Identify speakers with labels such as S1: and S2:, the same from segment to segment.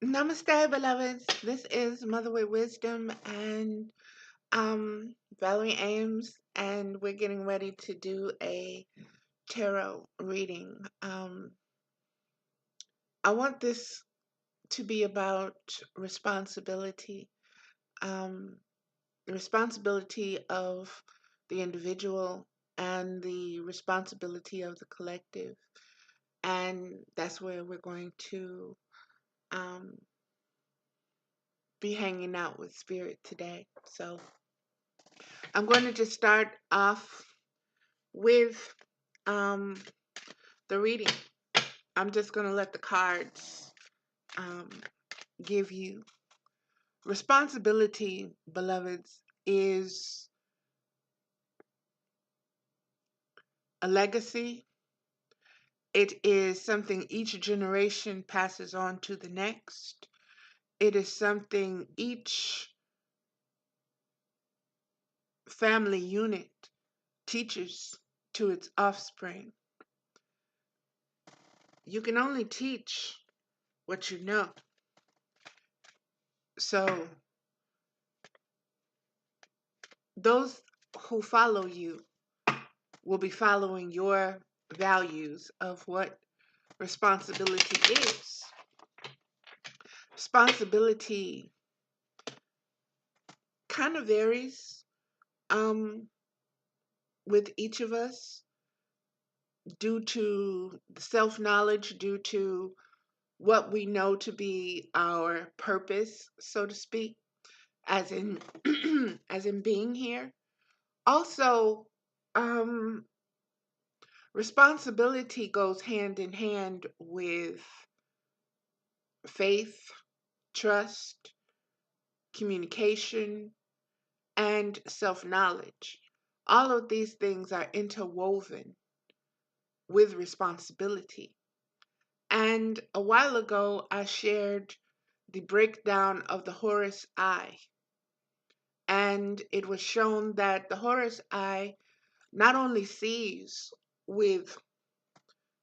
S1: Namaste, beloveds. This is Mother with Wisdom and Valerie Ames, and we're getting ready to do a tarot reading. I want this to be about responsibility, um, the responsibility of the individual and the responsibility of the collective, and that's where we're going to um, be hanging out with Spirit today. So I'm going to just start off with um, the reading. I'm just going to let the cards um, give you. Responsibility, beloveds, is a legacy. It is something each generation passes on to the next. It is something each family unit teaches to its offspring. You can only teach what you know. So those who follow you will be following your values of what responsibility is. Responsibility kind of varies um, with each of us due to self knowledge, due to what we know to be our purpose, so to speak, as in as in being here. Also, um, responsibility goes hand in hand with faith, trust, communication, and self knowledge. All of these things are interwoven with responsibility. And a while ago, I shared the breakdown of the Horus eye. And it was shown that the Horus eye not only sees with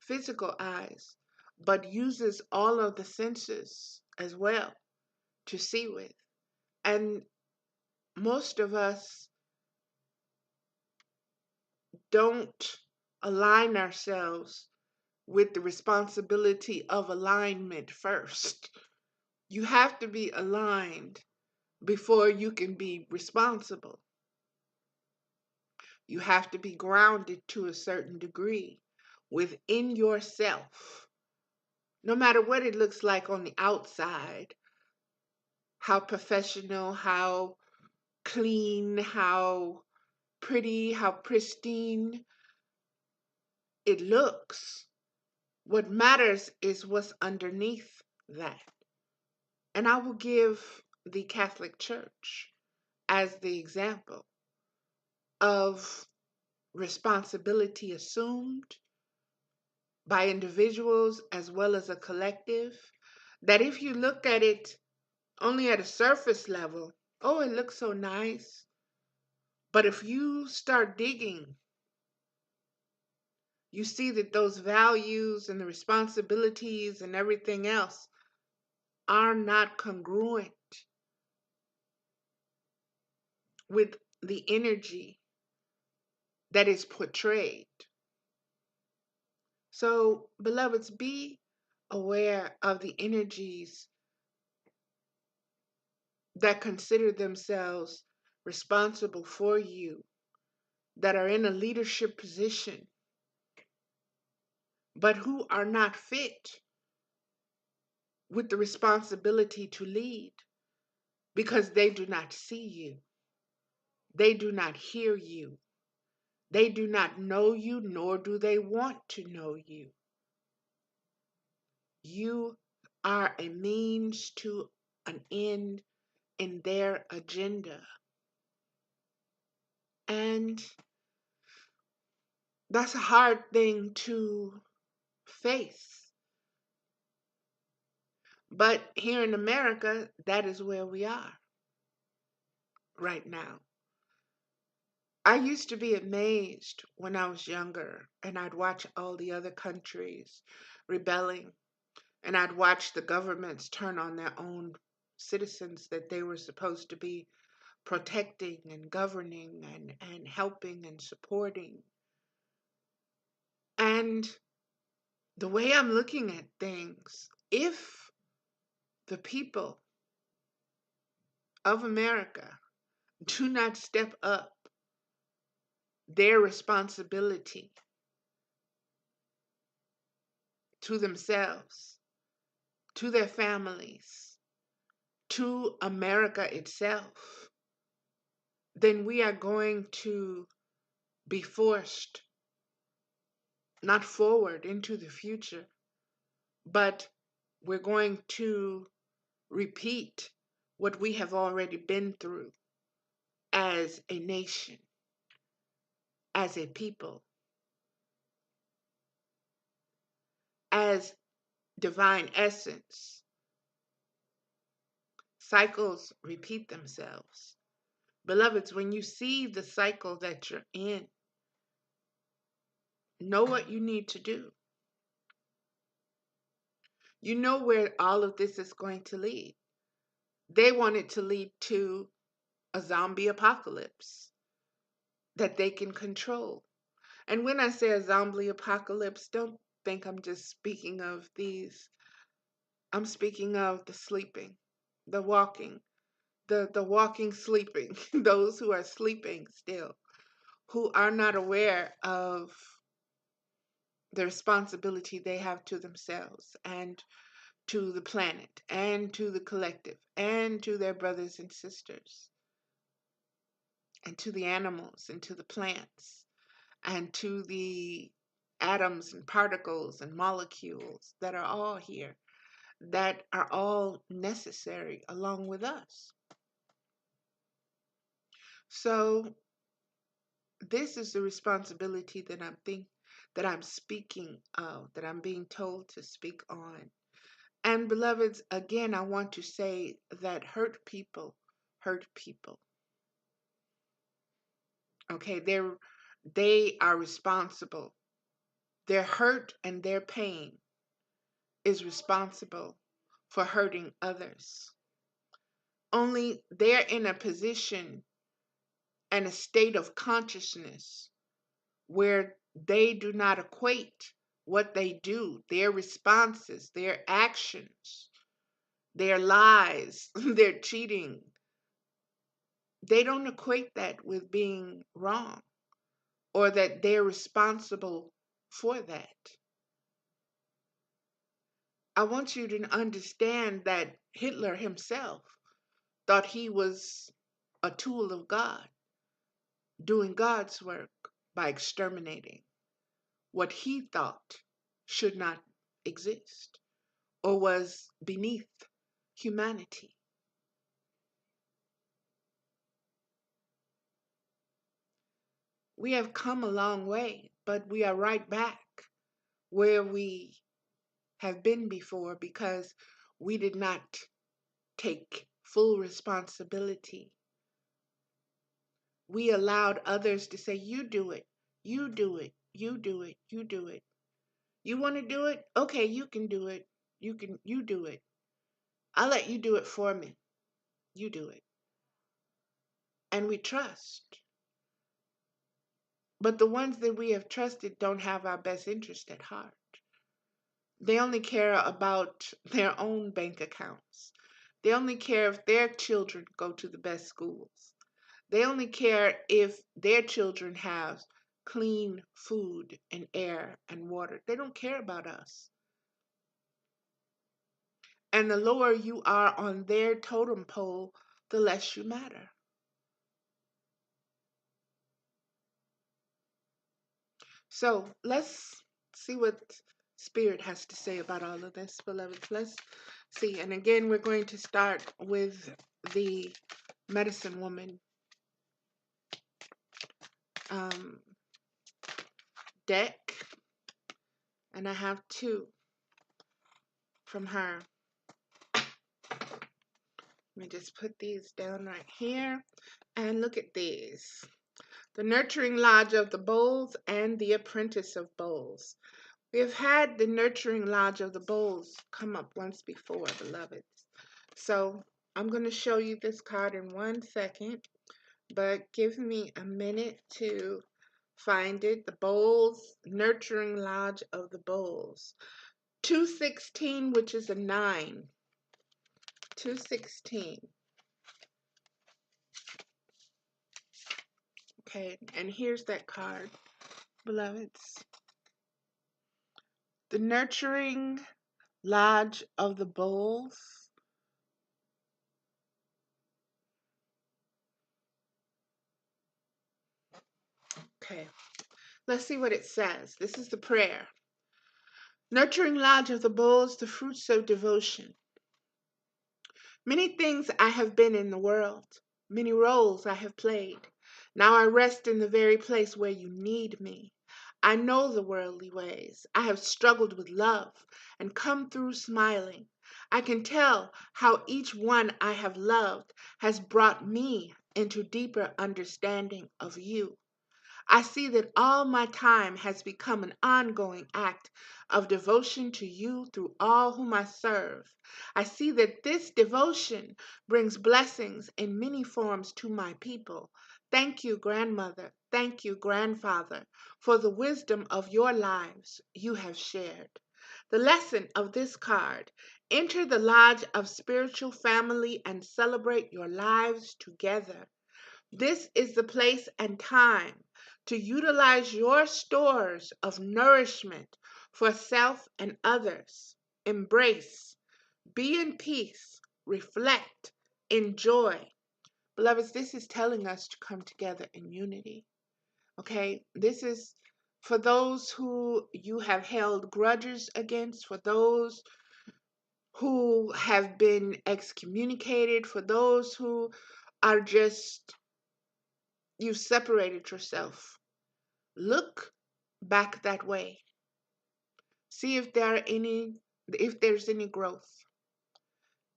S1: physical eyes, but uses all of the senses as well to see with. And most of us don't align ourselves with the responsibility of alignment first. You have to be aligned before you can be responsible. You have to be grounded to a certain degree within yourself, no matter what it looks like on the outside, how professional, how clean, how pretty, how pristine it looks. What matters is what's underneath that. And I will give the Catholic Church as the example of responsibility assumed by individuals as well as a collective. That if you look at it only at a surface level, oh, it looks so nice. But if you start digging, you see that those values and the responsibilities and everything else are not congruent with the energy that is portrayed. So, beloveds, be aware of the energies that consider themselves responsible for you, that are in a leadership position, but who are not fit with the responsibility to lead because they do not see you, they do not hear you, they do not know you, nor do they want to know you. You are a means to an end in their agenda. And that's a hard thing to face. But here in America, that is where we are right now. I used to be amazed when I was younger and I'd watch all the other countries rebelling And I'd watch the governments turn on their own citizens that they were supposed to be protecting and governing and helping and supporting. And the way I'm looking at things, if the people of America do not step up their responsibility to themselves, to their families, to America itself, then we are going to be forced not forward into the future, but we're going to repeat what we have already been through as a nation, as a people, as divine essence. Cycles repeat themselves. Beloveds, when you see the cycle that you're in, know what you need to do. You know where all of this is going to lead. They want it to lead to a zombie apocalypse that they can control. And when I say a zombie apocalypse, don't think I'm just speaking of these. I'm speaking of the sleeping, the walking, the walking sleeping, those who are sleeping still, who are not aware of the responsibility they have to themselves and to the planet and to the collective and to their brothers and sisters and to the animals and to the plants and to the atoms and particles and molecules that are all here, that are all necessary along with us. So this is the responsibility that I'm speaking of, that I'm being told to speak on. And beloveds, again, I want to say that hurt people. Okay, they are responsible. Their hurt and their pain is responsible for hurting others. Only they're in a position and a state of consciousness where they do not equate what they do, their responses, their actions, their lies, their cheating. They don't equate that with being wrong or that they're responsible for that. I want you to understand that Hitler himself thought he was a tool of God, doing God's work by exterminating what he thought should not exist or was beneath humanity. We have come a long way, but we are right back where we have been before because we did not take full responsibility. We allowed others to say, you do it, you do it, you do it, you do it. You want to do it? Okay, you can do it. You do it. I'll let you do it for me. You do it. And we trust. But the ones that we have trusted don't have our best interest at heart. They only care about their own bank accounts. They only care if their children go to the best schools. They only care if their children have clean food and air and water. They don't care about us. And the lower you are on their totem pole, the less you matter. So let's see what Spirit has to say about all of this, beloveds. Let's see. And again, we're going to start with the medicine woman deck. And I have two from her. Let me just put these down right here. And look at these. The Nurturing Lodge of the Bowls and the Apprentice of Bowls. We have had the nurturing lodge of the bowls come up once before, beloveds. So I'm going to show you this card in 1 second, but give me a minute to find it. The bowls, nurturing lodge of the bowls. 216, which is a 9. 216. Okay, and here's that card, beloveds. The nurturing lodge of the bowls. Okay, let's see what it says. This is the prayer. Nurturing lodge of the bowls, the fruits of devotion. Many things I have been in the world, many roles I have played. Now I rest in the very place where you need me. I know the worldly ways. I have struggled with love and come through smiling. I can tell how each one I have loved has brought me into deeper understanding of you. I see that all my time has become an ongoing act of devotion to you through all whom I serve. I see that this devotion brings blessings in many forms to my people. Thank you, grandmother. Thank you, grandfather, for the wisdom of your lives you have shared. The lesson of this card: enter the lodge of spiritual family and celebrate your lives together. This is the place and time to utilize your stores of nourishment for self and others. Embrace, be in peace, reflect, enjoy. Beloveds, this is telling us to come together in unity. Okay? This is for those who you have held grudges against, for those who have been excommunicated, for those who are just, you've separated yourself. Look back that way. See if there's any growth.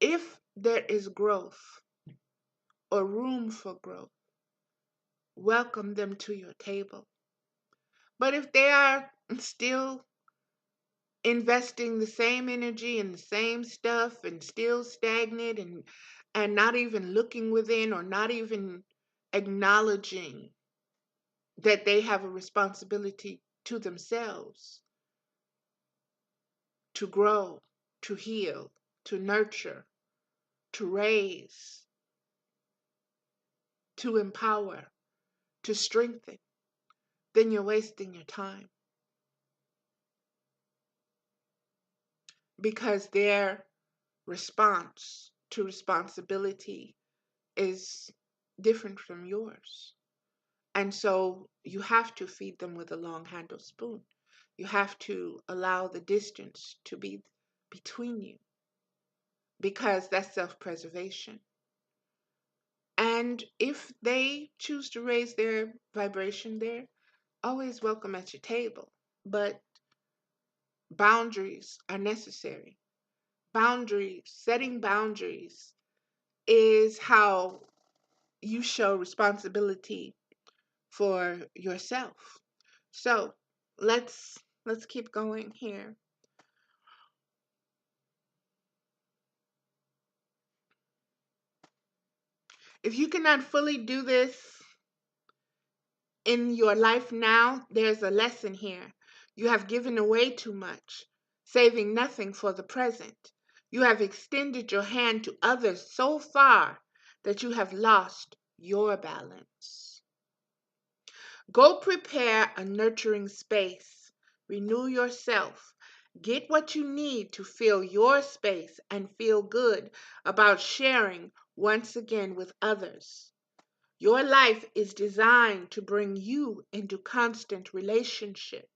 S1: If there is growth or room for growth, welcome them to your table. But if they are still investing the same energy in the same stuff and still stagnant and not even looking within or not even acknowledging that they have a responsibility to themselves to grow, to heal, to nurture, to raise, to empower, to strengthen, then you're wasting your time because their response to responsibility is different from yours. And so you have to feed them with a long handled spoon. You have to allow the distance to be between you because that's self preservation. And if they choose to raise their vibration there, always welcome at your table. But boundaries are necessary. Boundaries, setting boundaries is how you show responsibility for yourself. So let's keep going here. If you cannot fully do this in your life now, there's a lesson here. You have given away too much, saving nothing for the present. You have extended your hand to others so far that you have lost your balance. Go prepare a nurturing space. Renew yourself. Get what you need to fill your space and feel good about sharing once again with others. Your life is designed to bring you into constant relationship.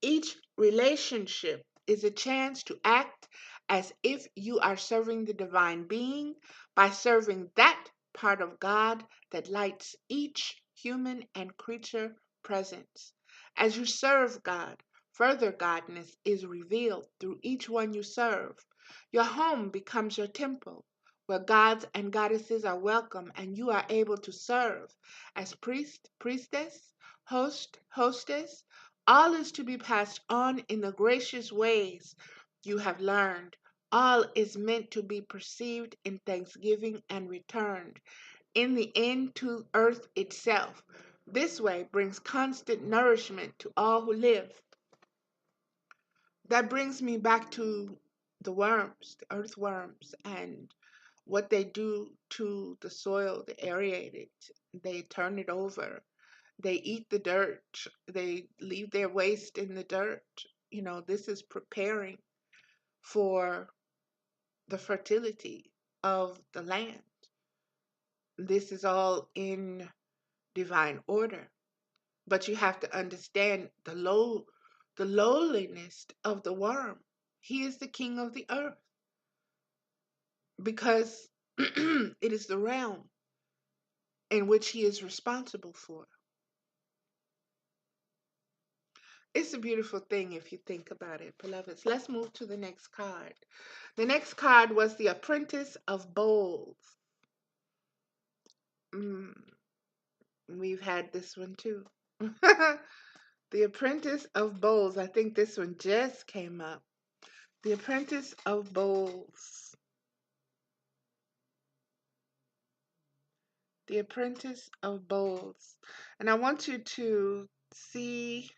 S1: Each relationship is a chance to act as if you are serving the divine being by serving that part of God that lights each human and creature presence. As you serve God, further godness is revealed through each one you serve. Your home becomes your temple, where gods and goddesses are welcome and you are able to serve as priest, priestess, host, hostess, All is to be passed on in the gracious ways you have learned. All is meant to be perceived in thanksgiving and returned in the end to earth itself. This way brings constant nourishment to all who live. That brings me back to the worms, the earthworms, and what they do to the soil. They aerate it, they turn it over, they eat the dirt, they leave their waste in the dirt. This is preparing for the fertility of the land. This is all in divine order. But you have to understand the lowliness of the worm. He is the king of the earth because it is the realm in which he is responsible for. It's a beautiful thing if you think about it, beloveds. Let's move to the next card. The next card was the Apprentice of Bowls. Mm, we've had this one too. The Apprentice of Bowls. I think this one just came up. The Apprentice of Bowls. The Apprentice of Bowls. And I want you to see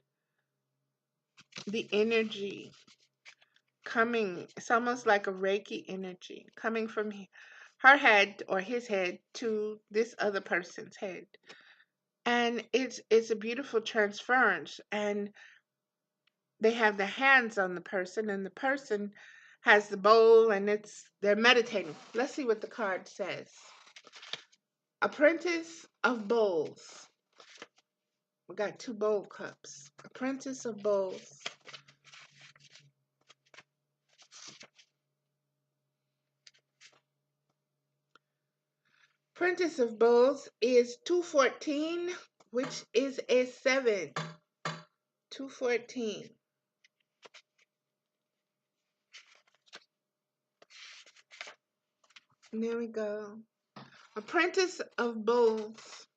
S1: the energy coming. It's almost like a Reiki energy coming from her head or his head to this other person's head. And it's a beautiful transference. And they have the hands on the person, and the person has the bowl, and they're meditating. Let's see what the card says. Apprentice of Bowls. We got two bowl cups. Apprentice of Bowls. Apprentice of Bowls is 214, which is a 7. 214. And there we go. Apprentice of Bowls.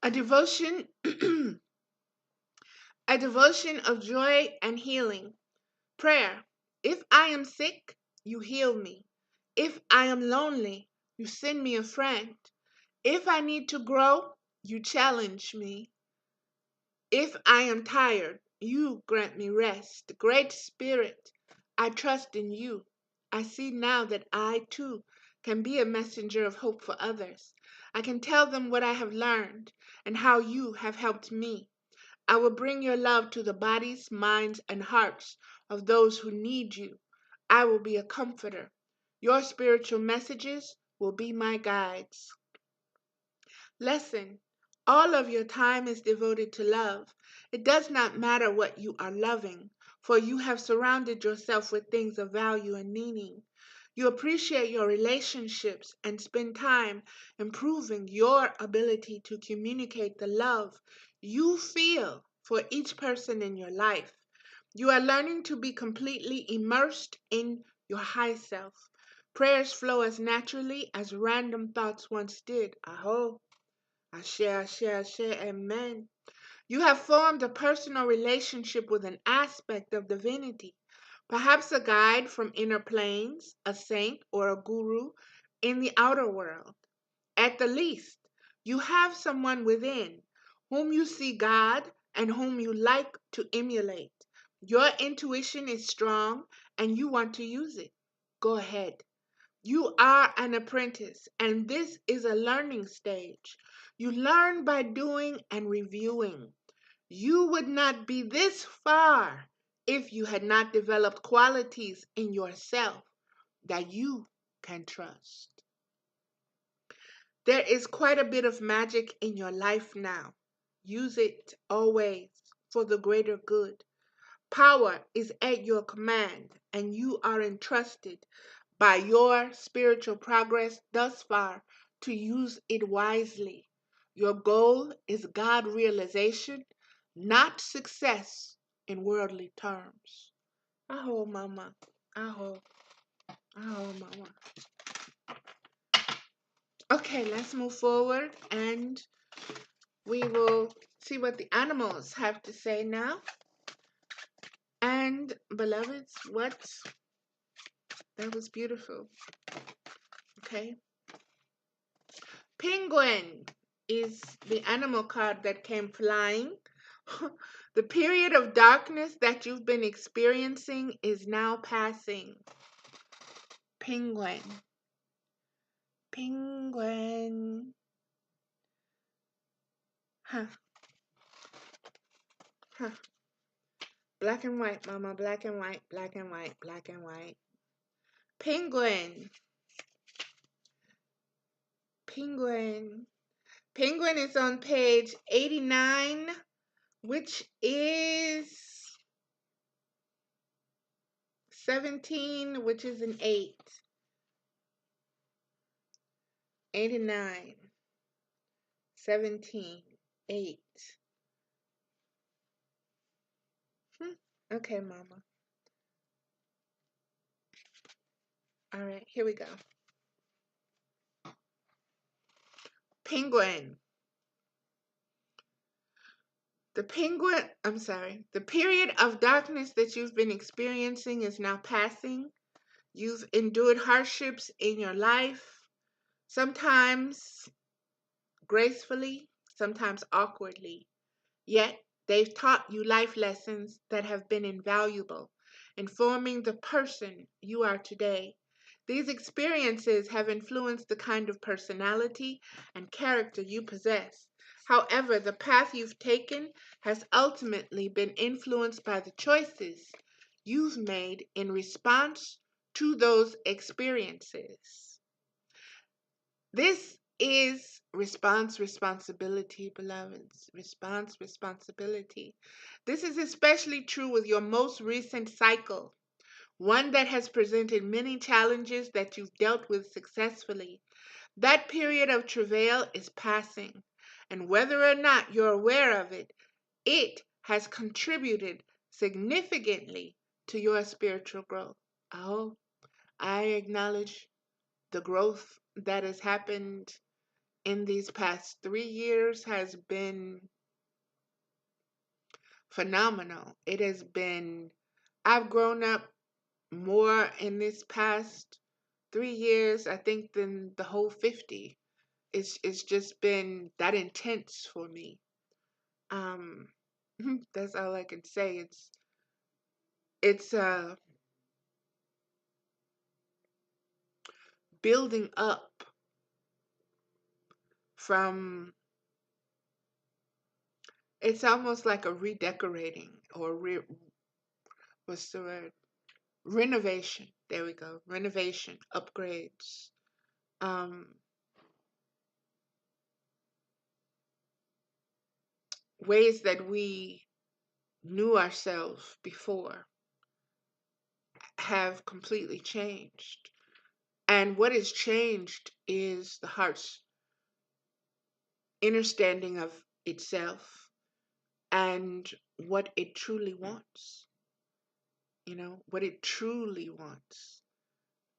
S1: A devotion a devotion of joy and healing. Prayer. If I am sick, you heal me. If I am lonely, you send me a friend. If I need to grow, you challenge me. If I am tired, you grant me rest. Great Spirit, I trust in you. I see now that I, too, can be a messenger of hope for others. I can tell them what I have learned and how you have helped me. I will bring your love to the bodies, minds, and hearts of those who need you. I will be a comforter. Your spiritual messages will be my guides. Lesson. All of your time is devoted to love. It does not matter what you are loving, for you have surrounded yourself with things of value and meaning. You appreciate your relationships and spend time improving your ability to communicate the love you feel for each person in your life. You are learning to be completely immersed in your high self. Prayers flow as naturally as random thoughts once did. Aho. Ashe, amen. You have formed a personal relationship with an aspect of divinity, perhaps a guide from inner planes, a saint, or a guru in the outer world. At the least, you have someone within whom you see God and whom you like to emulate. Your intuition is strong and you want to use it. Go ahead. You are an apprentice, and this is a learning stage. You learn by doing and reviewing. You would not be this far if you had not developed qualities in yourself that you can trust. There is quite a bit of magic in your life now. Use it always for the greater good. Power is at your command, and you are entrusted by your spiritual progress thus far to use it wisely. Your goal is God realization, not success in worldly terms. Aho, mama. Aho. Aho, mama. Okay, let's move forward and We will see what the animals have to say now. And beloveds, what? That was beautiful. Okay. Penguin is the animal card that came flying. The period of darkness that you've been experiencing is now passing. Penguin. Penguin. Huh. Huh. Black and white, mama. Black and white, black and white, black and white. Penguin. Penguin. Penguin is on page 89, which is 17, which is an 8. 89, 17, 8. Okay, mama. All right, here we go. Penguin. The period of darkness that you've been experiencing is now passing. You've endured hardships in your life, sometimes gracefully, sometimes awkwardly. Yet, they've taught you life lessons that have been invaluable in forming the person you are today. These experiences have influenced the kind of personality and character you possess. However, the path you've taken has ultimately been influenced by the choices you've made in response to those experiences. This is responsibility, beloveds. Responsibility. This is especially true with your most recent cycle, one that has presented many challenges that you've dealt with successfully. That period of travail is passing, and whether or not you're aware of it, it has contributed significantly to your spiritual growth. Oh, I acknowledge the growth that has happened in these past 3 years has been phenomenal. I've grown up more in this past 3 years, I think, than the whole 50. It's just been that intense for me. Um, that's all I can say. It's building up from. It's almost like a redecorating or what's the word? Renovation. There we go. Renovation, upgrades. Um, Ways that we knew ourselves before have completely changed. And what has changed is the heart's understanding of itself and what it truly wants, what it truly wants.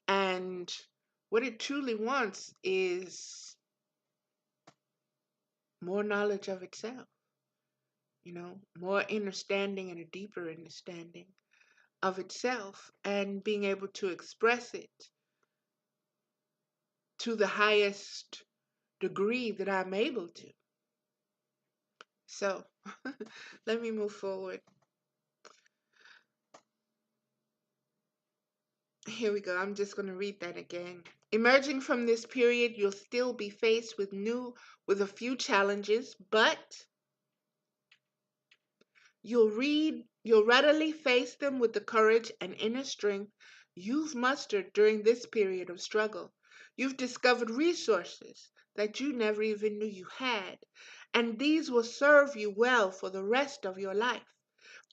S1: And what it truly wants is more knowledge of itself, more understanding and a deeper understanding of itself and being able to express it to the highest degree that I'm able to. So, let me move forward. Here we go. I'm just going to read that again. Emerging from this period, you'll still be faced with a few challenges, but you'll readily face them with the courage and inner strength you've mustered during this period of struggle. You've discovered resources that you never even knew you had, and these will serve you well for the rest of your life.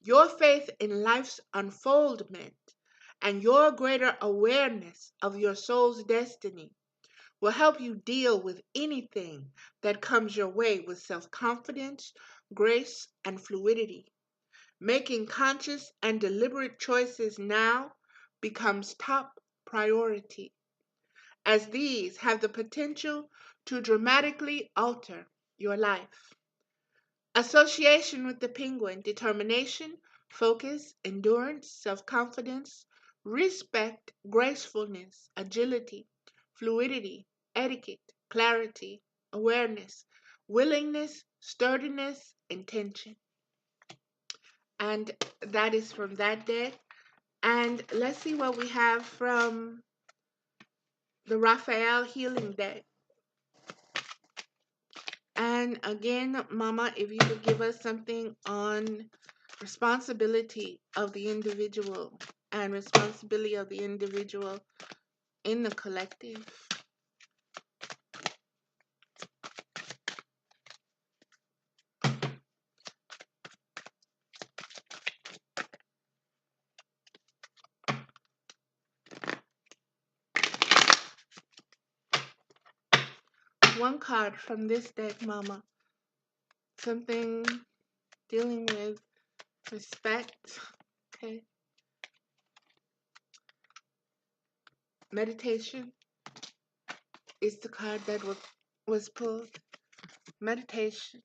S1: Your faith in life's unfoldment and your greater awareness of your soul's destiny will help you deal with anything that comes your way with self-confidence, grace, and fluidity. Making conscious and deliberate choices now becomes top priority, as these have the potential to dramatically alter your life. Association with the penguin: determination, focus, endurance, self confidence, respect, gracefulness, agility, fluidity, etiquette, clarity, awareness, willingness, sturdiness, intention. And that is from that deck. And let's see what we have from the Raphael healing deck. And again, Mama, if you could give us something on responsibility of the individual and responsibility of the individual in the collective. One card from this deck, Mama. Something dealing with respect. Okay. Meditation is the card that was pulled. Meditation.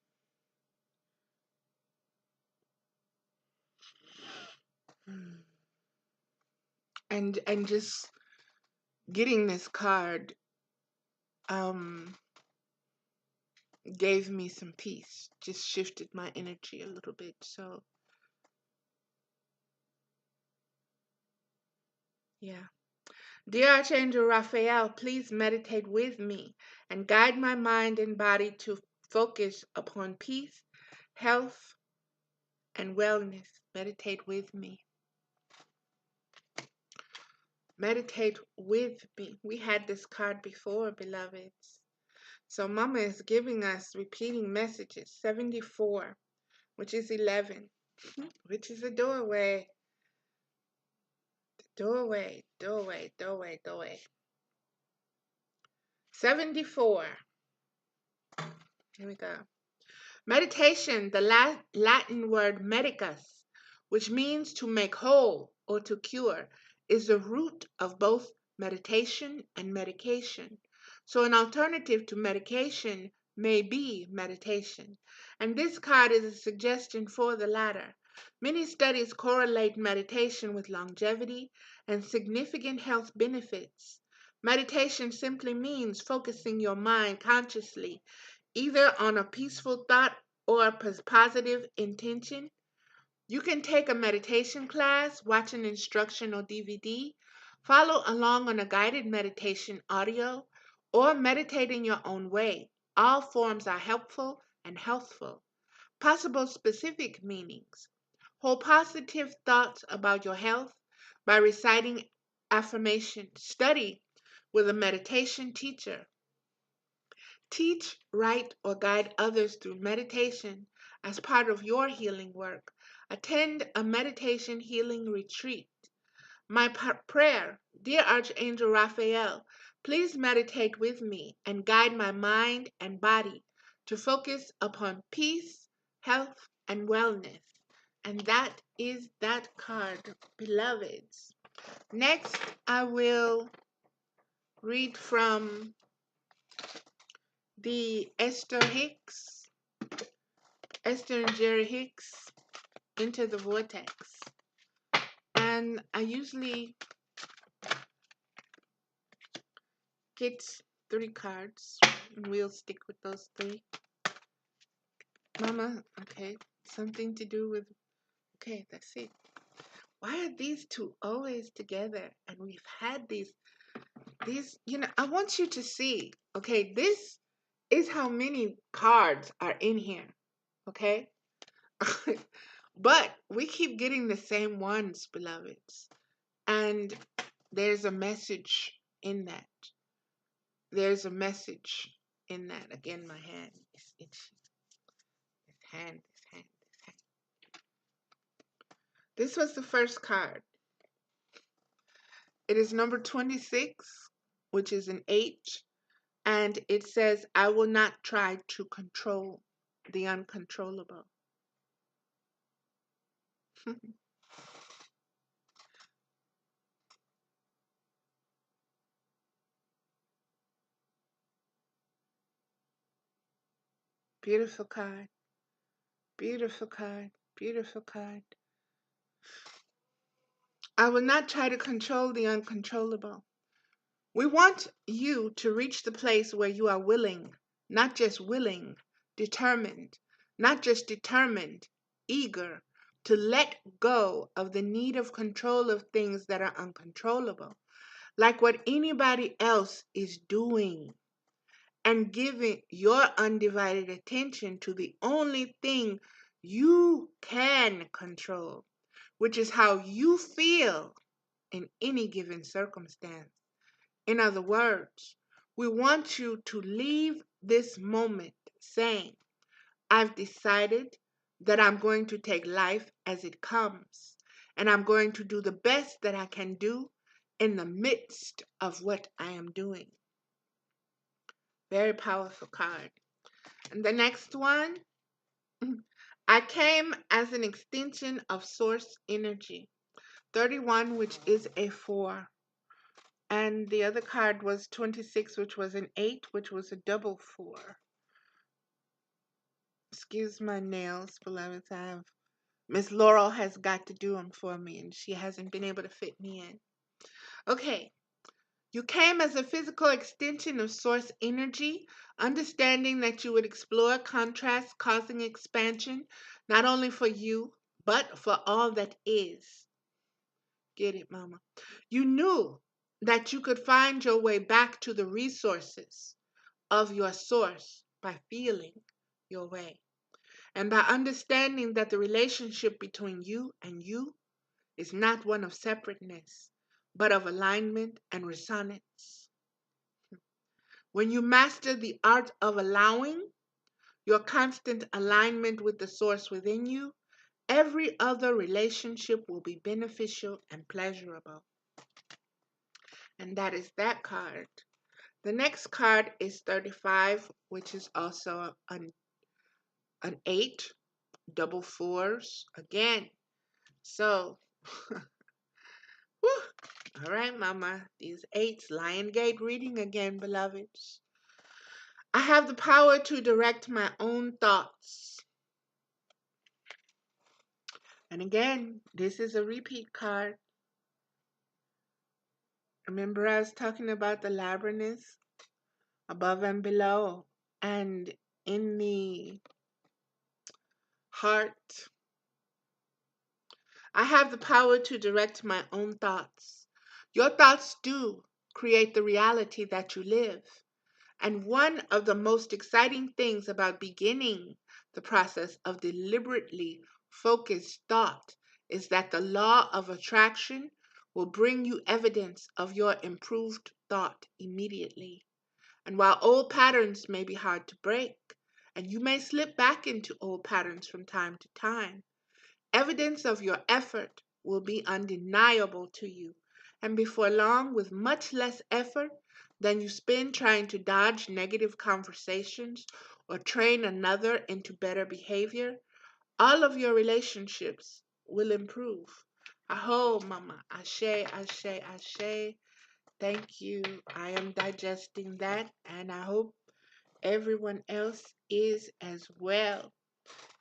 S1: And just getting this card gave me some peace. Just shifted my energy a little bit. So yeah. Dear Archangel Raphael, please meditate with me and guide my mind and body to focus upon peace, health, and wellness. Meditate with me. Meditate with me. We had this card before, beloveds. So Mama is giving us repeating messages. 74, which is 11, which is a doorway. Doorway, doorway, doorway, doorway. 74. Here we go. Meditation, the Latin word medicus, which means to make whole or to cure, is the root of both meditation and medication. So an alternative to medication may be meditation. And this card is a suggestion for the latter. Many studies correlate meditation with longevity and significant health benefits. Meditation simply means focusing your mind consciously either on a peaceful thought or a positive intention. You can take a meditation class, watch an instructional DVD, follow along on a guided meditation audio, or meditate in your own way. All forms are helpful and healthful. Possible specific meanings: hold positive thoughts about your health by reciting affirmations. Study with a meditation teacher. Teach, write, or guide others through meditation as part of your healing work. Attend a meditation healing retreat. My prayer: dear Archangel Raphael, please meditate with me and guide my mind and body to focus upon peace, health, and wellness. And that is that card, beloveds. Next, I will read from the Esther and Jerry Hicks, Into the Vortex. And I usually get 3 cards, and we'll stick with those 3. Mama, okay, something to do with, okay, that's it. Why are these two always together? And we've had these, I want you to see, okay, this is how many cards are in here, okay? But we keep getting the same ones, beloveds. And there's a message in that. There's a message in that. Again, my hand is itchy. This hand, this hand, this hand. This was the first card. It is number 26, which is an H. And it says, I will not try to control the uncontrollable. Beautiful card. Beautiful card. Beautiful card. I will not try to control the uncontrollable. We want you to reach the place where you are willing, not just willing, determined, not just determined, eager to let go of the need of control of things that are uncontrollable, like what anybody else is doing, and giving your undivided attention to the only thing you can control, which is how you feel in any given circumstance. In other words, we want you to leave this moment saying, I've decided that I'm going to take life as it comes, and I'm going to do the best that I can do in the midst of what I am doing. Very powerful card. And the next one, I came as an extension of source energy. 31, which is a 4. And the other card was 26, which was an 8, which was a double 4. Excuse my nails, beloveds. Miss Laurel has got to do them for me, and she hasn't been able to fit me in. Okay. You came as a physical extension of source energy, understanding that you would explore contrast, causing expansion, not only for you, but for all that is. Get it, Mama? You knew that you could find your way back to the resources of your source by feeling your way. And by understanding that the relationship between you and you is not one of separateness, but of alignment and resonance. When you master the art of allowing, your constant alignment with the source within you, every other relationship will be beneficial and pleasurable. And that is that card. The next card is 35, which is also an 8, double 4s again. So, whew, all right, Mama, these 8s, Lion Gate reading again, beloveds. I have the power to direct my own thoughts. And again, this is a repeat card. Remember, I was talking about the labyrinth above and below, and in the heart. I have the power to direct my own thoughts. Your thoughts do create the reality that you live. And one of the most exciting things about beginning the process of deliberately focused thought is that the law of attraction will bring you evidence of your improved thought immediately. And while old patterns may be hard to break, and you may slip back into old patterns from time to time, evidence of your effort will be undeniable to you. And before long, with much less effort than you spend trying to dodge negative conversations or train another into better behavior, all of your relationships will improve. Aho, Mama. Ashe, ashe, ashe. Thank you. I am digesting that, and I hope everyone else is as well.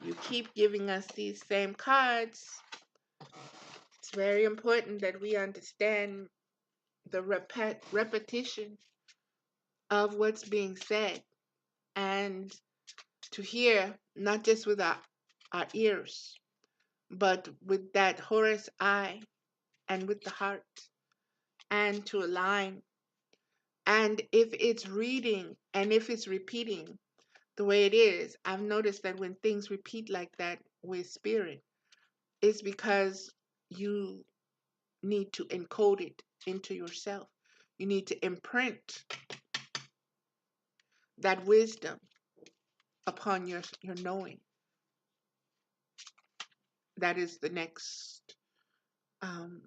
S1: You keep giving us these same cards. It's very important that we understand the repetition of what's being said and to hear, not just with our ears, but with that Horus eye and with the heart, and to align. And if it's reading and if it's repeating the way it is, I've noticed that when things repeat like that with spirit, it's because you need to encode it into yourself. You need to imprint that wisdom upon your knowing. That is the next um,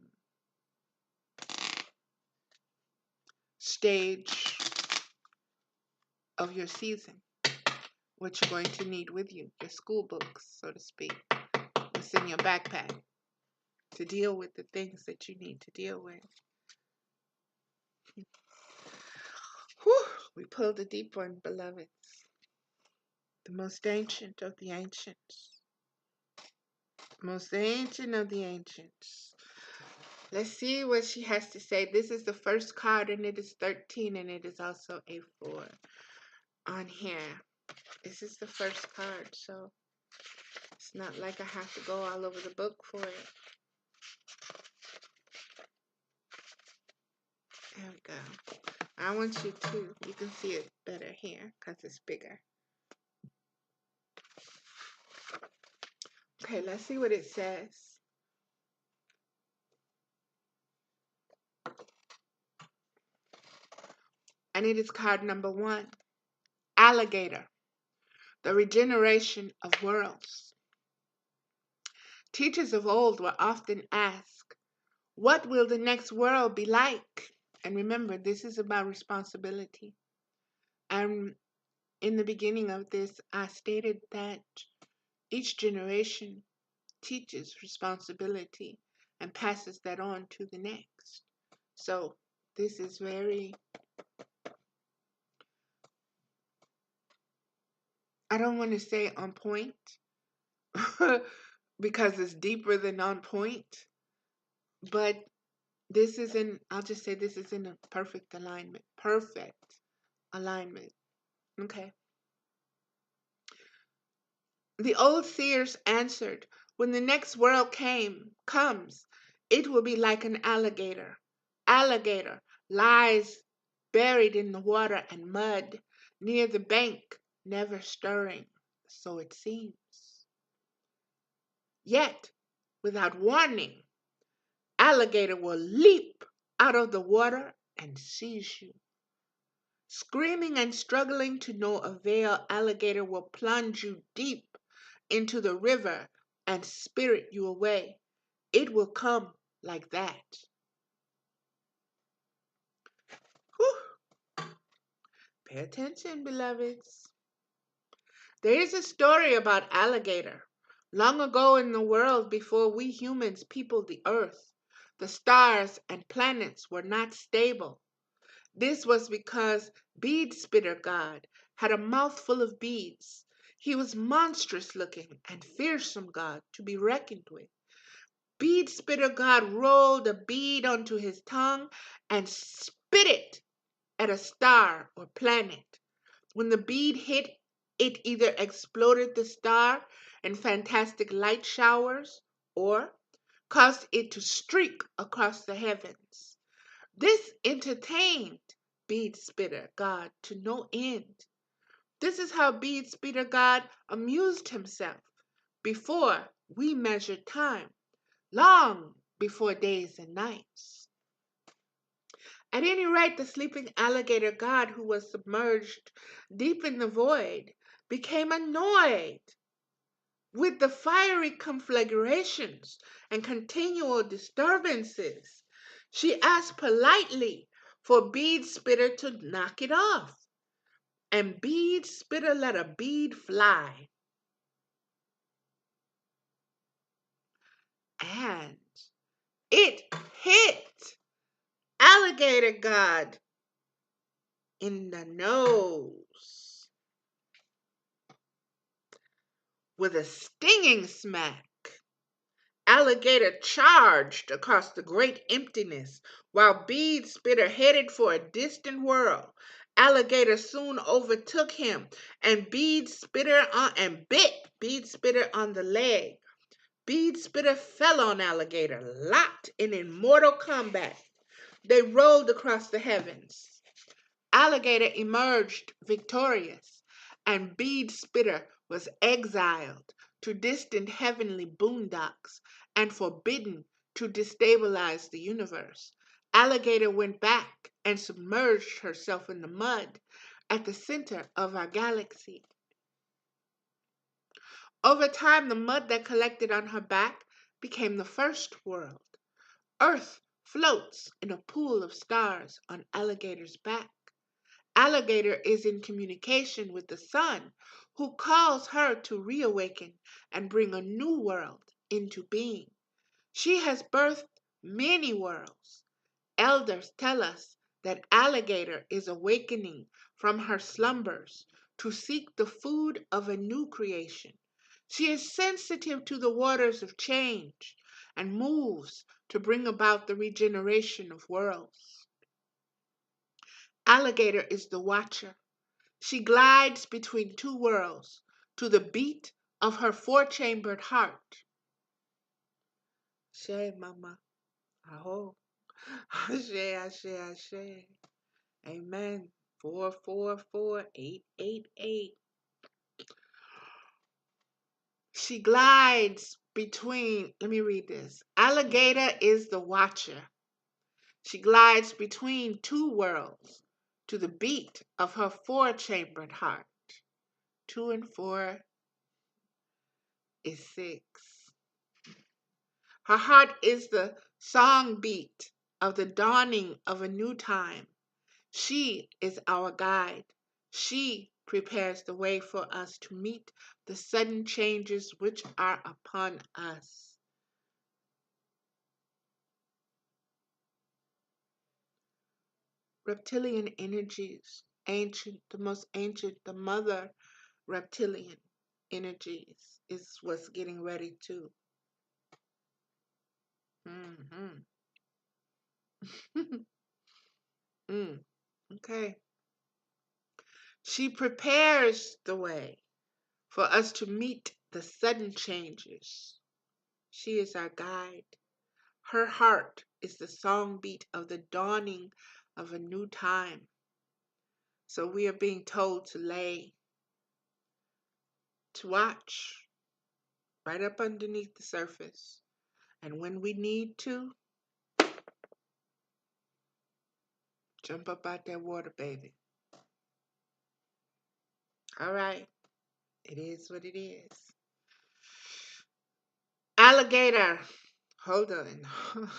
S1: stage of your season. What you're going to need with you, your school books, so to speak. What's in your backpack to deal with the things that you need to deal with. Whew, we pulled a deep one, beloveds. The most ancient of the ancients. Most ancient of the ancients. Let's see what she has to say. This is the first card, and it is 13, and it is also a 4 on here. This is the first card, so it's not like I have to go all over the book for it. There we go. I want you to, you can see it better here because it's bigger. Okay, let's see what it says. And it is card number 1. Alligator, the regeneration of worlds. Teachers of old were often asked, what will the next world be like? And remember, this is about responsibility. And in the beginning of this, I stated that each generation teaches responsibility and passes that on to the next. So this is very, I don't want to say on point because it's deeper than on point, but this is in, I'll just say this is in a perfect alignment. Perfect alignment. Okay. The old seers answered, when the next world comes, it will be like an alligator. Alligator lies buried in the water and mud near the bank, never stirring, so it seems. Yet, without warning, alligator will leap out of the water and seize you. Screaming and struggling to no avail, alligator will plunge you deep into the river and spirit you away. It will come like that. Whew. Pay attention, beloveds. There is a story about alligator. Long ago in the world, before we humans peopled the earth, the stars and planets were not stable. This was because Bead Spitter God had a mouthful of beads. He was monstrous looking and fearsome God to be reckoned with. Bead Spitter God rolled a bead onto his tongue and spit it at a star or planet. When the bead hit, it either exploded the star in fantastic light showers or caused it to streak across the heavens. This entertained Bead Spitter God to no end. This is how Bead Spitter God amused himself before we measured time, long before days and nights. At any rate, the sleeping alligator god who was submerged deep in the void became annoyed with the fiery conflagrations and continual disturbances. She asked politely for Bead Spitter to knock it off, and Bead Spitter let a bead fly. And it hit Alligator God in the nose with a stinging smack. Alligator charged across the great emptiness while Bead Spitter headed for a distant world. Alligator soon overtook him and bit Bead Spitter on the leg. Bead Spitter fell on Alligator, locked in immortal combat. They rolled across the heavens. Alligator emerged victorious, and Bead Spitter was exiled to distant heavenly boondocks and forbidden to destabilize the universe. Alligator went back and submerged herself in the mud at the center of our galaxy. Over time, the mud that collected on her back became the first world. Earth floats in a pool of stars on Alligator's back. Alligator is in communication with the sun, who calls her to reawaken and bring a new world into being. She has birthed many worlds. Elders tell us that Alligator is awakening from her slumbers to seek the food of a new creation. She is sensitive to the waters of change and moves to bring about the regeneration of worlds. Alligator is the watcher. She glides between two worlds to the beat of her four-chambered heart. Ashe, mama. Aho. Ashe, ashe, ashe. Amen. 444888. She glides between, let me read this. Alligator is the watcher. She glides between two worlds to the beat of her four-chambered heart. 2 and 4 is 6. Her heart is the song beat of the dawning of a new time. She is our guide. She prepares the way for us to meet the sudden changes which are upon us. Reptilian energies, ancient, the most ancient, the mother reptilian energies is what's getting ready to. Mm-hmm. Okay. She prepares the way for us to meet the sudden changes. She is our guide. Her heart is the song beat of the dawning of a new time. So we are being told to lay, to watch right up underneath the surface. And when we need to, jump up out that water, baby. All right. It is what it is. Alligator. Hold on.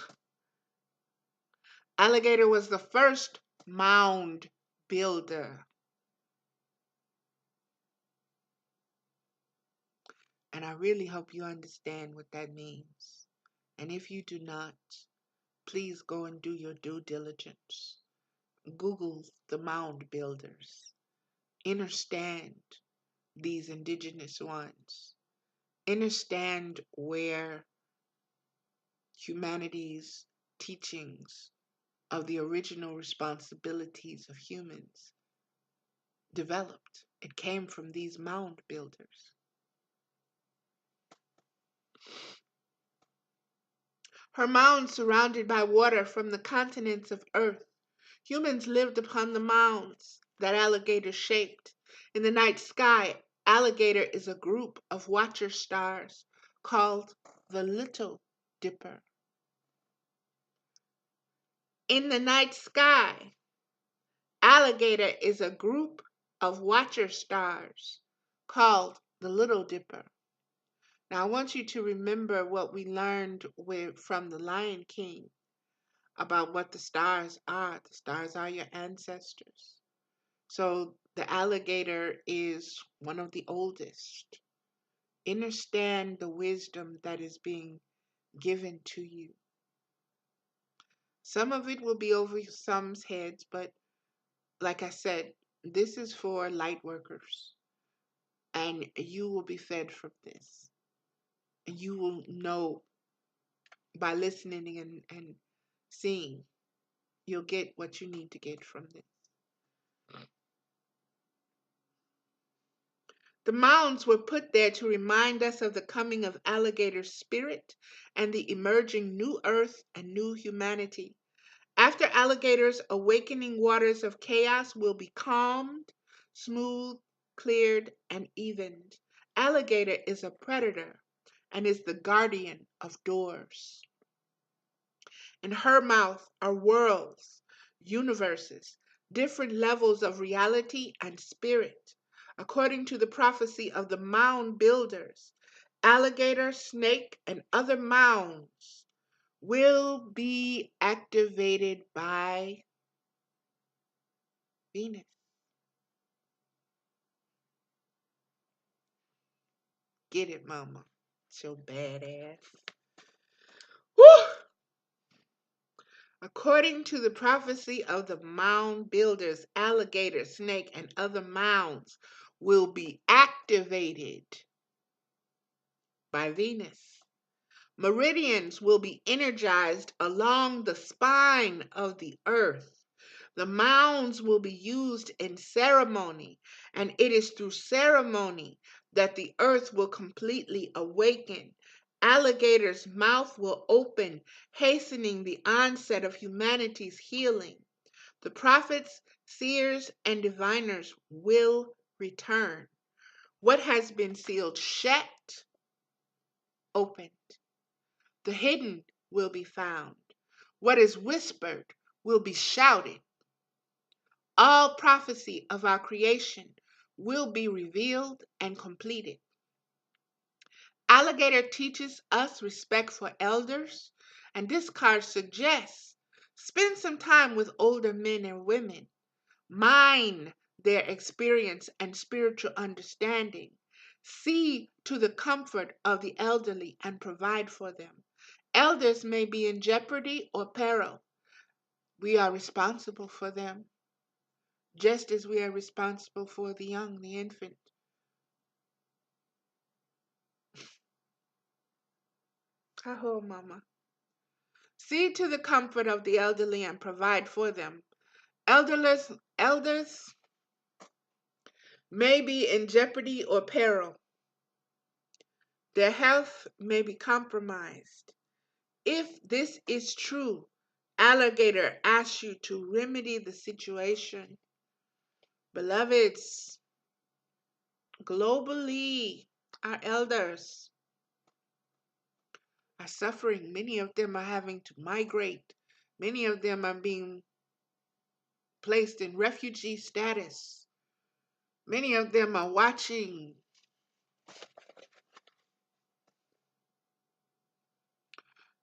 S1: Alligator was the first mound builder. And I really hope you understand what that means. And if you do not, please go and do your due diligence. Google the mound builders. Understand these indigenous ones. Understand where humanity's teachings of the original responsibilities of humans developed. It came from these mound builders. Her mounds surrounded by water from the continents of Earth. Humans lived upon the mounds that alligator shaped. In the night sky, alligator is a group of watcher stars called the Little Dipper. In the night sky, alligator is a group of watcher stars called the Little Dipper. Now, I want you to remember what we learned from the Lion King about what the stars are. The stars are your ancestors. So the alligator is one of the oldest. Understand the wisdom that is being given to you. Some of it will be over some's heads, but like I said, this is for light workers. And you will be fed from this. And you will know by listening and seeing, you'll get what you need to get from this. The mounds were put there to remind us of the coming of alligator's spirit and the emerging new earth and new humanity. After alligator's awakening, waters of chaos will be calmed, smooth, cleared, and evened. Alligator is a predator and is the guardian of doors. In her mouth are worlds, universes, different levels of reality and spirit. According to the prophecy of the mound builders, alligator, snake, and other mounds will be activated by Venus. Get it, mama. So badass. Woo! According to the prophecy of the mound builders, alligator, snake, and other mounds will be activated by Venus. Meridians will be energized along the spine of the earth. The mounds will be used in ceremony, and it is through ceremony that the earth will completely awaken. Alligator's mouth will open, hastening the onset of humanity's healing. The prophets, seers, and diviners will return. What has been sealed shut, opened. The hidden will be found. What is whispered will be shouted. All prophecy of our creation will be revealed and completed. Alligator teaches us respect for elders, and this card suggests spend some time with older men and women. Mine their experience and spiritual understanding. See to the comfort of the elderly and provide for them. Elders may be in jeopardy or peril. We are responsible for them, just as we are responsible for the young, the infant. Aho, Mama. See to the comfort of the elderly and provide for them. Elders may be in jeopardy or peril. Their health may be compromised. If this is true, Alligator asks you to remedy the situation. Beloveds, globally, our elders are suffering. Many of them are having to migrate. Many of them are being placed in refugee status. Many of them are watching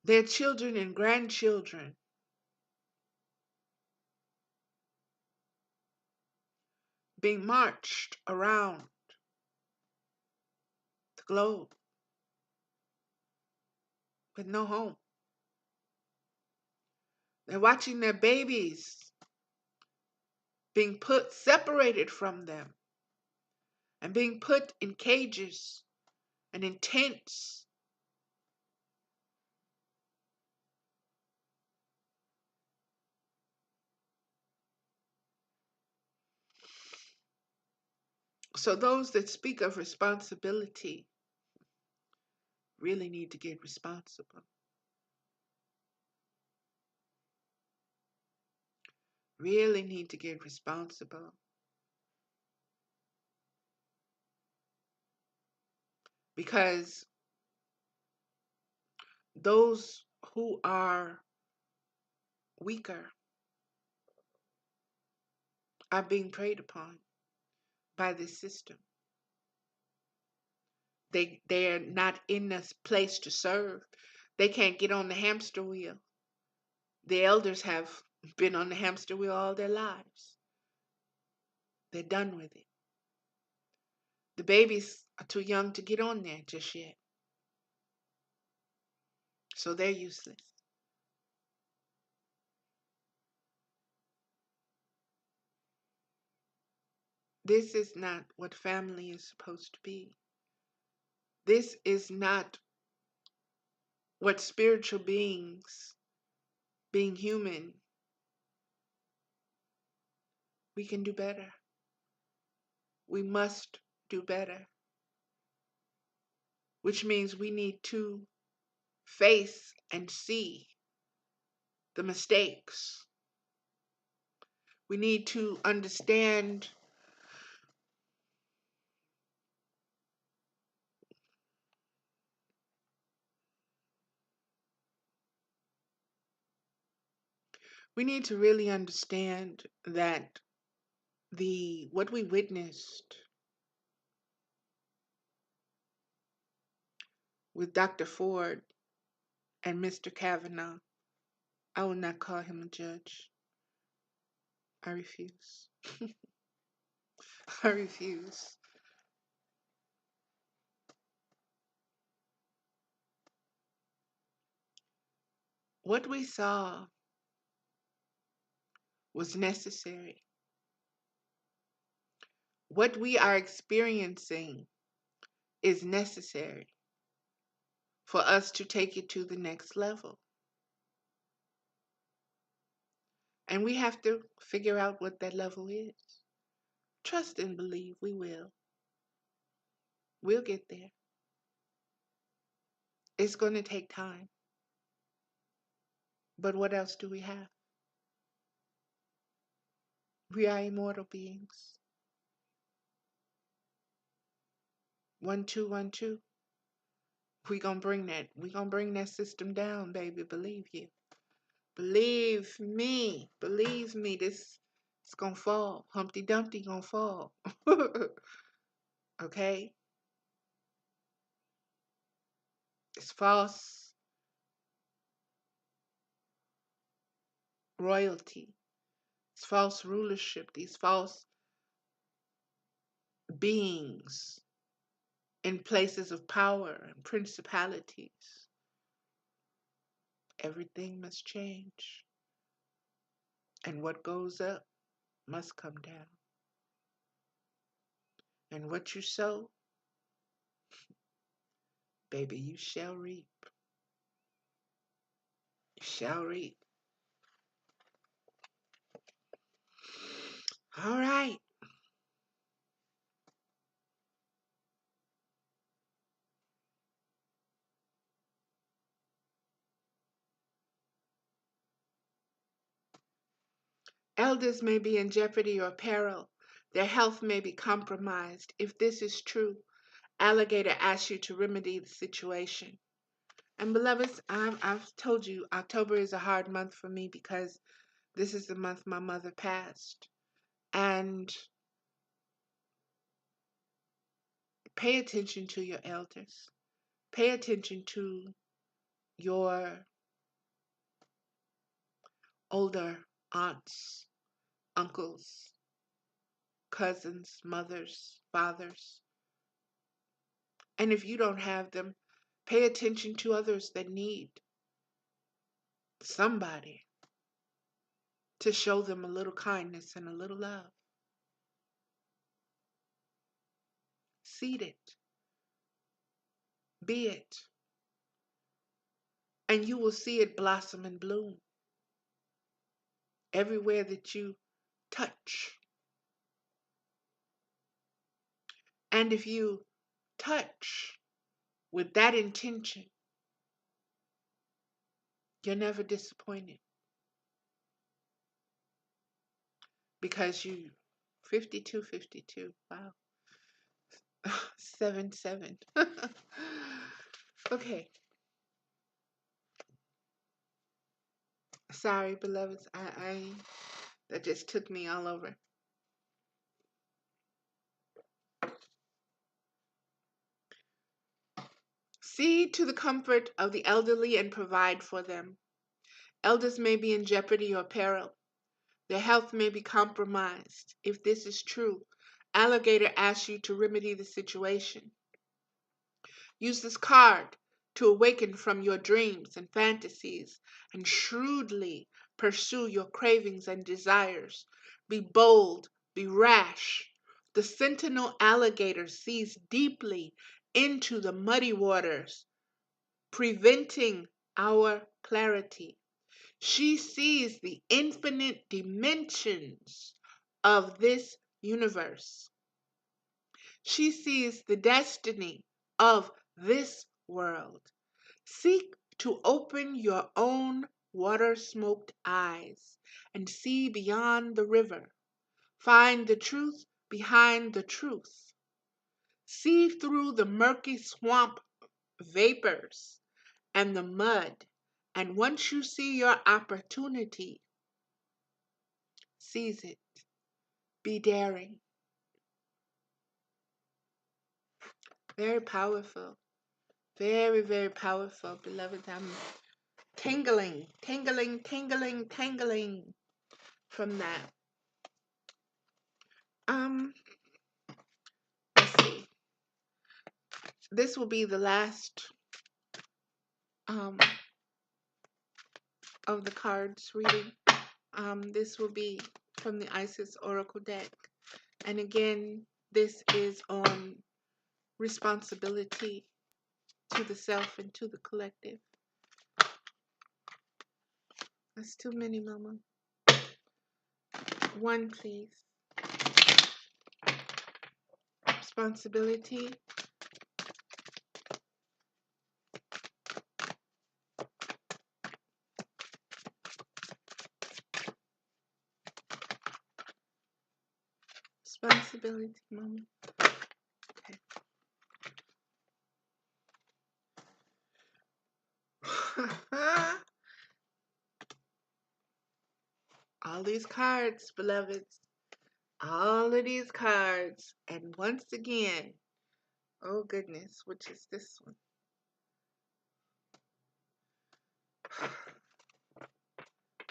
S1: their children and grandchildren being marched around the globe with no home. They're watching their babies being separated from them and being put in cages and in tents. So those that speak of responsibility really need to get responsible. Really need to get responsible. Because those who are weaker are being preyed upon by this system. They're not in this place to serve. They can't get on the hamster wheel. The elders have been on the hamster wheel all their lives. They're done with it. The babies are too young to get on there just yet. So they're useless. This is not what family is supposed to be. This is not what spiritual beings, being human, we can do better. We must do better, which means we need to face and see the mistakes. We need to understand we need to really understand that what we witnessed with Dr. Ford and Mr. Kavanaugh, I will not call him a judge. I refuse. I refuse. What we saw was necessary. What we are experiencing is necessary. for us to take it to the next level. And we have to figure out what that level is. Trust and believe we will. We'll get there. It's going to take time. But what else do we have? We are immortal beings. 1 2 1 2. We're gonna bring that system down, baby. Believe you. Believe me. Believe me. This it's gonna fall. Humpty Dumpty gonna fall. Okay? It's false royalty. It's false rulership. These false beings in places of power and principalities. Everything must change. And what goes up must come down. And what you sow, baby, you shall reap. You shall reap. All right. Elders may be in jeopardy or peril. Their health may be compromised. If this is true, Alligator asks you to remedy the situation. And beloveds, I've told you, October is a hard month for me because this is the month my mother passed. And pay attention to your elders. Pay attention to your older aunts, uncles, cousins, mothers, fathers. And if you don't have them, pay attention to others that need somebody to show them a little kindness and a little love. Seed it, be it, and you will see it blossom and bloom everywhere that you touch. And if you touch with that intention, you're never disappointed because you 52. Wow. 7. Okay. Sorry, beloveds. I that just took me all over. See to the comfort of the elderly and provide for them. Elders may be in jeopardy or peril. Their health may be compromised. If this is true, Alligator asks you to remedy the situation. Use this card to awaken from your dreams and fantasies and shrewdly pursue your cravings and desires. Be bold, be rash. The sentinel alligator sees deeply into the muddy waters, preventing our clarity. She sees the infinite dimensions of this universe. She sees the destiny of this world. Seek to open your own water-smoked eyes and see beyond the river. Find the truth behind the truth. See through the murky swamp vapors and the mud. And once you see your opportunity, seize it. Be daring. Very powerful. Very, very powerful, beloved. I'm tingling from that. Let's see. This will be the last of the cards reading. This will be from the Isis Oracle deck. And again, this is on responsibility to the self and to the collective. That's too many, Mama. One, please. Responsibility. Responsibility, Mama. Okay. All these cards, beloveds. All of these cards. And once again, oh goodness, which is this one?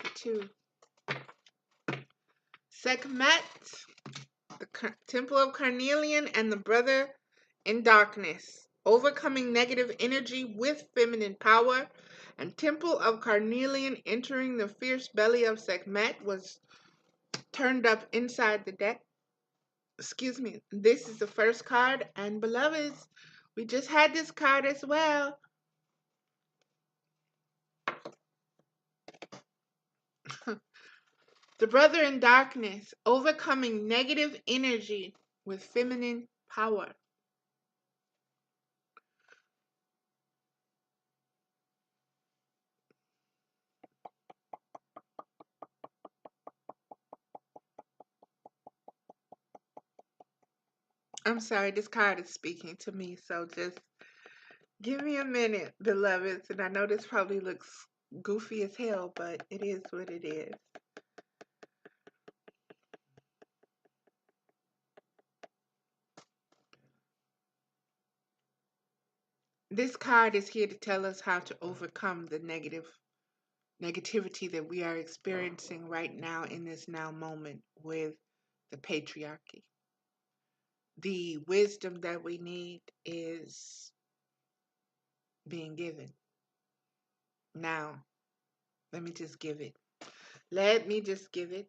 S1: The two. Sekhmet, the Temple of Carnelian, and the Brother in Darkness. Overcoming negative energy with feminine power. And Temple of Carnelian entering the fierce belly of Sekhmet was turned up inside the deck. Excuse me. This is the first card. And beloveds, we just had this card as well. The Brother in Darkness, overcoming negative energy with feminine power. I'm sorry, this card is speaking to me, so just give me a minute, beloveds. And I know this probably looks goofy as hell, but it is what it is. This card is here to tell us how to overcome the negativity that we are experiencing right now in this now moment with the patriarchy. The wisdom that we need is being given. Now, let me just give it. Let me just give it.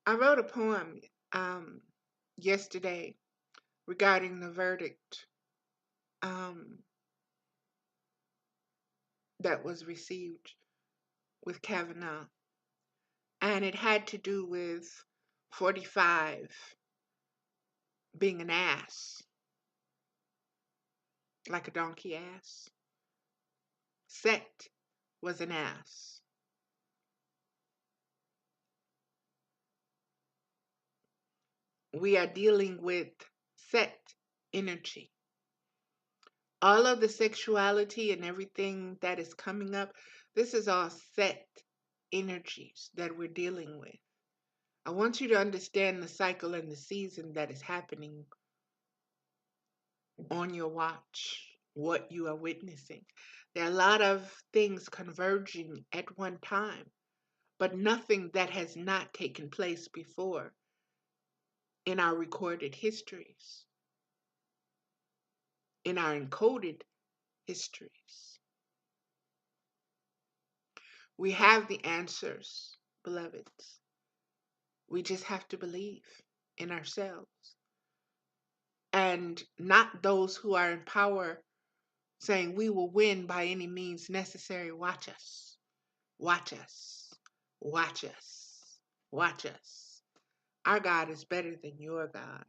S1: I wrote a poem yesterday regarding the verdict that was received with Kavanaugh. And it had to do with 45 being an ass, like a donkey ass. Set was an ass. We are dealing with set energy. All of the sexuality and everything that is coming up, this is all set energies that we're dealing with. I want you to understand the cycle and the season that is happening on your watch, what you are witnessing. There are a lot of things converging at one time, but nothing that has not taken place before in our recorded histories, in our encoded histories. We have the answers, beloveds. We just have to believe in ourselves. And not those who are in power saying we will win by any means necessary. Watch us. Watch us. Watch us. Watch us. Our God is better than your God.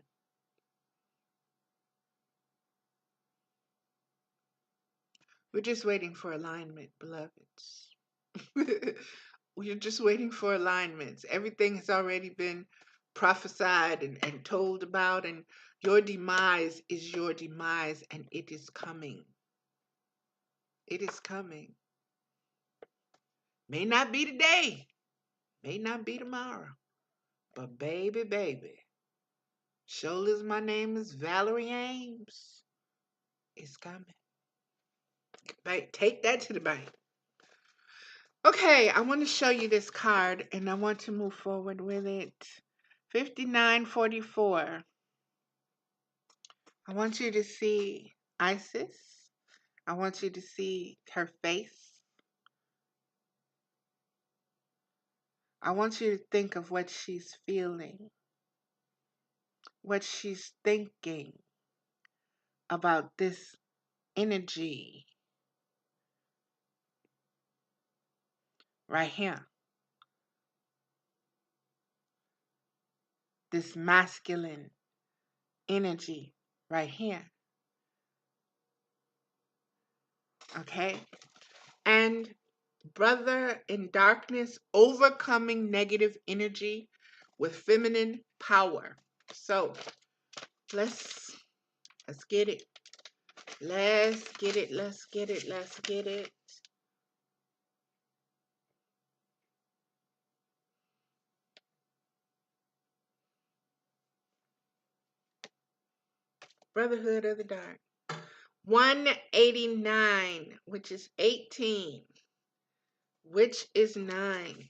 S1: We're just waiting for alignment, beloveds. We're just waiting for alignments. Everything has already been prophesied and told about, and your demise is your demise, and it is coming. It is coming. May not be today, may not be tomorrow, but baby, baby, sure as my name is Valerie Ames, it's coming. Take that to the bank. Okay, I want to show you this card, and I want to move forward with it. 5944. I want you to see Isis. I want you to see her face. I want you to think of what she's feeling. what she's thinking about this energy right here, this masculine energy right here. Okay? And brother in darkness, overcoming negative energy with feminine power. So let's let's get it. Let's get it. Let's get it. Let's get it. Brotherhood of the Dark. 189, which is 18, which is 9.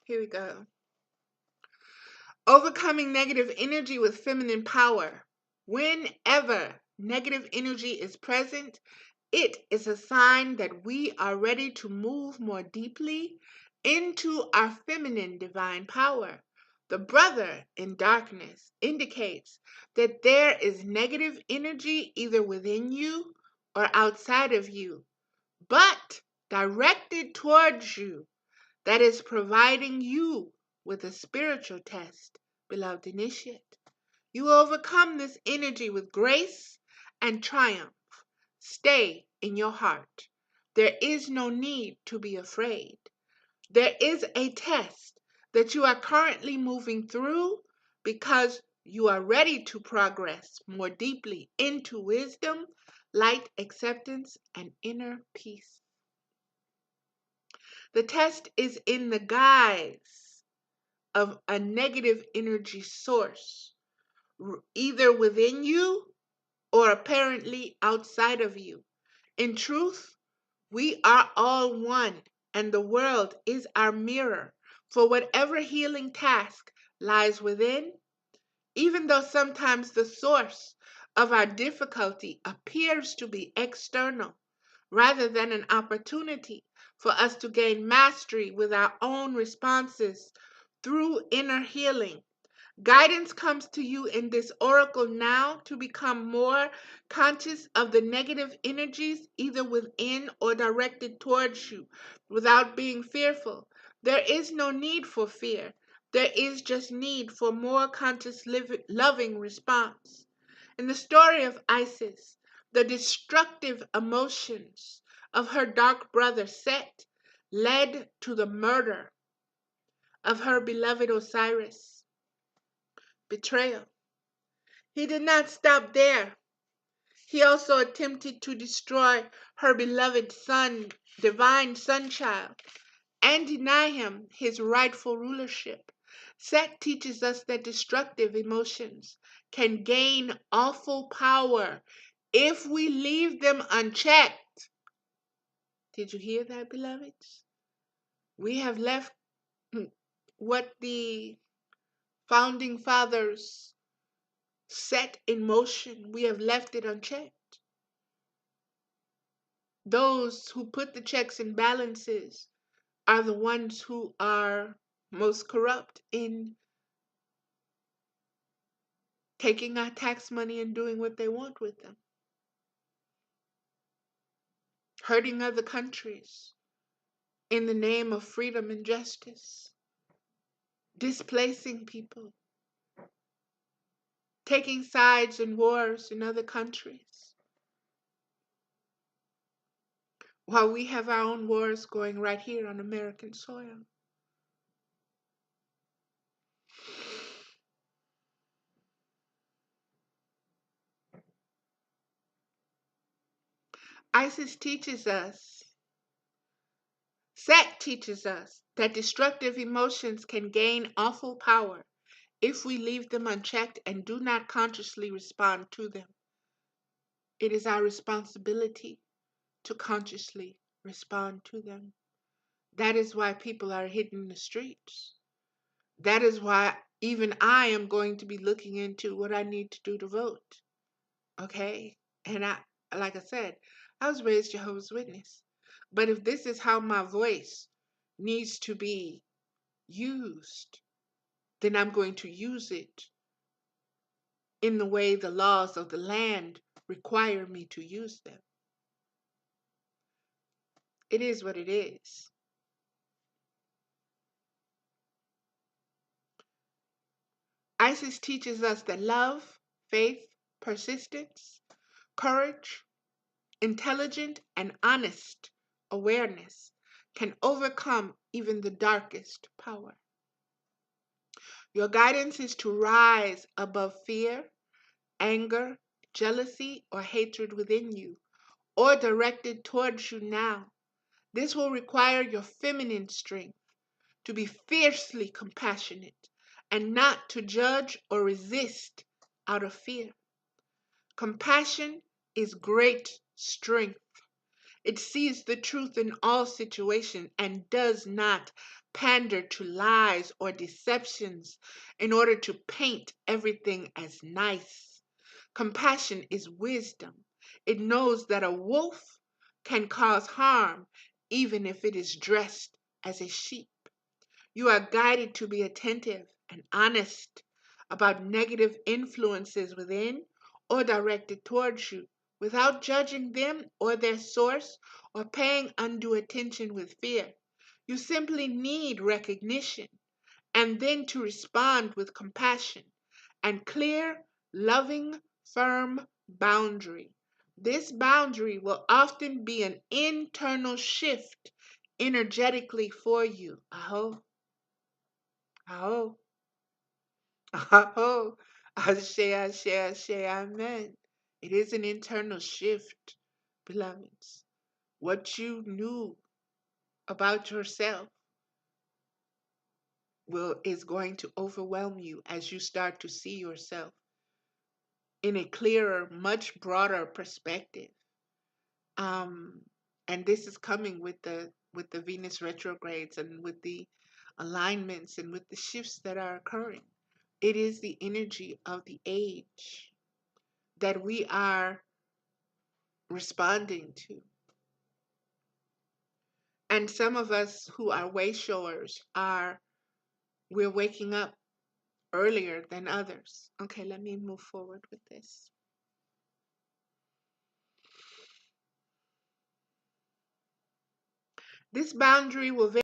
S1: Here we go. Overcoming negative energy with feminine power. Whenever negative energy is present, it is a sign that we are ready to move more deeply into our feminine divine power. The brother in darkness indicates that there is negative energy either within you or outside of you, but directed towards you, that is providing you with a spiritual test, beloved initiate. You overcome this energy with grace and triumph. Stay in your heart. There is no need to be afraid. There is a test that you are currently moving through because you are ready to progress more deeply into wisdom, light, acceptance, and inner peace. The test is in the guise of a negative energy source, either within you or apparently outside of you. In truth, we are all one, and the world is our mirror for whatever healing task lies within, even though sometimes the source of our difficulty appears to be external rather than an opportunity for us to gain mastery with our own responses through inner healing. Guidance comes to you in this oracle now to become more conscious of the negative energies either within or directed towards you without being fearful. There is no need for fear. There is just need for more conscious loving response. In the story of Isis, the destructive emotions of her dark brother Set led to the murder of her beloved Osiris. Betrayal. He did not stop there. He also attempted to destroy her beloved son, divine son child, and deny him his rightful rulership. Set teaches us that destructive emotions can gain awful power if we leave them unchecked. Did you hear that, beloveds? We have left what the founding fathers set in motion, we have left it unchecked. Those who put the checks and balances are the ones who are most corrupt in taking our tax money and doing what they want with them, hurting other countries in the name of freedom and justice, displacing people, taking sides in wars in other countries, while we have our own wars going right here on American soil. Isis teaches us, Set teaches us that destructive emotions can gain awful power if we leave them unchecked and do not consciously respond to them. It is our responsibility to consciously respond to them. That is why people are hitting the streets. That is why even I am going to be looking into what I need to do to vote. Okay? And like I said, I was raised Jehovah's Witness. But if this is how my voice needs to be used, then I'm going to use it in the way the laws of the land require me to use them. It is what it is. Isis teaches us that love, faith, persistence, courage, intelligent and honest awareness can overcome even the darkest power. Your guidance is to rise above fear, anger, jealousy, or hatred within you, or directed towards you now. This will require your feminine strength to be fiercely compassionate and not to judge or resist out of fear. Compassion is great strength. It sees the truth in all situations and does not pander to lies or deceptions in order to paint everything as nice. Compassion is wisdom. It knows that a wolf can cause harm even if it is dressed as a sheep. You are guided to be attentive and honest about negative influences within or directed towards you without judging them or their source or paying undue attention with fear. You simply need recognition and then to respond with compassion and clear, loving, firm boundary. This boundary will often be an internal shift energetically for you. Aho, aho, aho, ashe, ashe, ashe, amen. It is an internal shift, beloveds. What you knew about yourself is going to overwhelm you as you start to see yourself in a clearer, much broader perspective. Um, and this is coming with the Venus retrogrades and with the alignments and with the shifts that are occurring. It is the energy of the age that we are responding to. And some of us who are way showers we're waking up earlier than others. Okay, let me move forward with this. This boundary will